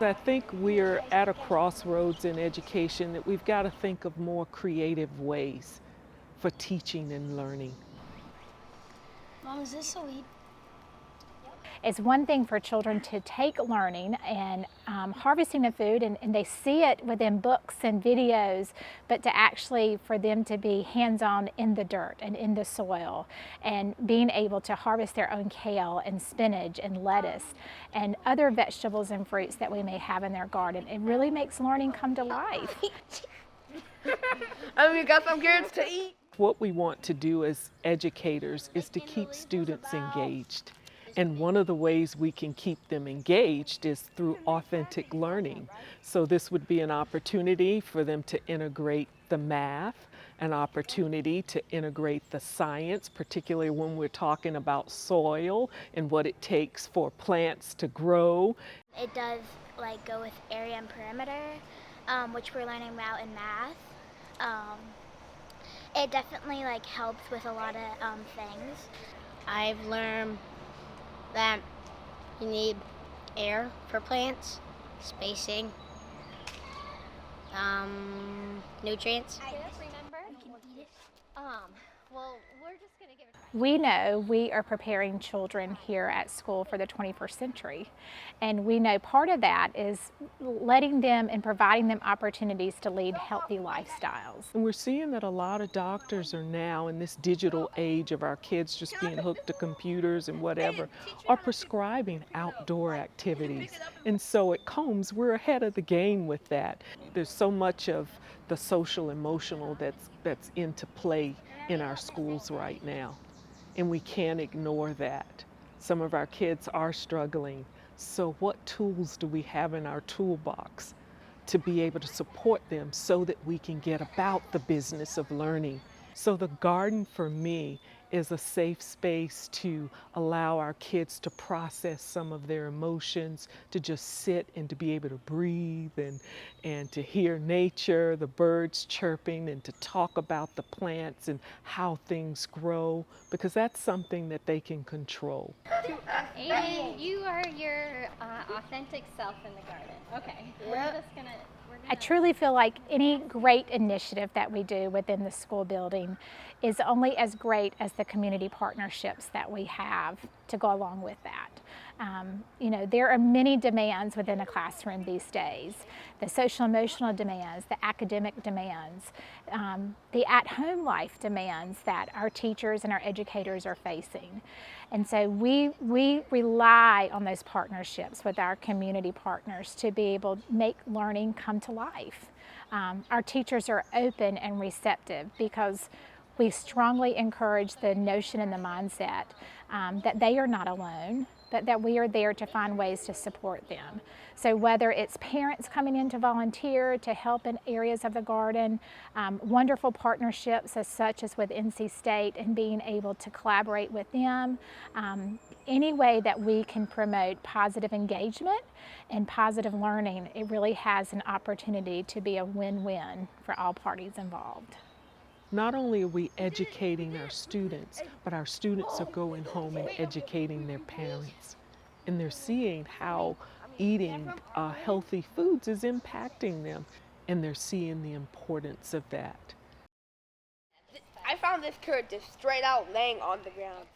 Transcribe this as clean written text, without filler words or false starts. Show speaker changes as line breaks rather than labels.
I think we're at a crossroads in education that we've got to think of more creative ways for teaching and learning.
Mom, is this a weed?
It's one thing for children to take learning and harvesting the food, and they see it within books and videos, but to actually for them to be hands-on in the dirt and in the soil and being able to harvest their own kale and spinach and lettuce and other vegetables and fruits that we may have in their garden, it really makes learning come to life.
And we got some carrots to eat.
What we want to do as educators is to keep students engaged. And one of the ways we can keep them engaged is through authentic learning. So this would be an opportunity for them to integrate the math, an opportunity to integrate the science, particularly when we're talking about soil and what it takes for plants to grow.
It does go with area and perimeter, which we're learning about in math. It definitely helps with a lot of things.
I've learned that you need air for plants, spacing, nutrients.
I just remember. Well, we're just going to give it.
We know we are preparing children here at school for the 21st century, and we know part of that is letting them and providing them opportunities to lead healthy lifestyles.
And we're seeing that a lot of doctors are now, in this digital age of our kids just being hooked to computers and whatever, are prescribing outdoor activities. And so at Combs, we're ahead of the game with that. There's so much of the social emotional that's into play in our schools right now, and we can't ignore that. Some of our kids are struggling, so what tools do we have in our toolbox to be able to support them so that we can get about the business of learning? So the garden for me is a safe space to allow our kids to process some of their emotions, to just sit and to be able to breathe and to hear nature, the birds chirping, and to talk about the plants and how things grow, because that's something that they can control.
Aiden, you are your authentic self in the garden. Okay, we're just gonna.
I truly feel like any great initiative that we do within the school building is only as great as the community partnerships that we have to go along with that. There are many demands within a classroom these days. The social emotional demands, the academic demands, the at-home life demands that our teachers and our educators are facing. And so we rely on those partnerships with our community partners to be able to make learning come to life. Our teachers are open and receptive because we strongly encourage the notion and the mindset that they are not alone, but that we are there to find ways to support them. So whether it's parents coming in to volunteer to help in areas of the garden, wonderful partnerships such as with NC State and being able to collaborate with them, any way that we can promote positive engagement and positive learning, it really has an opportunity to be a win-win for all parties involved.
Not only are we educating our students, but our students are going home and educating their parents. And they're seeing how eating healthy foods is impacting them, and they're seeing the importance of that.
I found this carrot just straight out laying on the ground.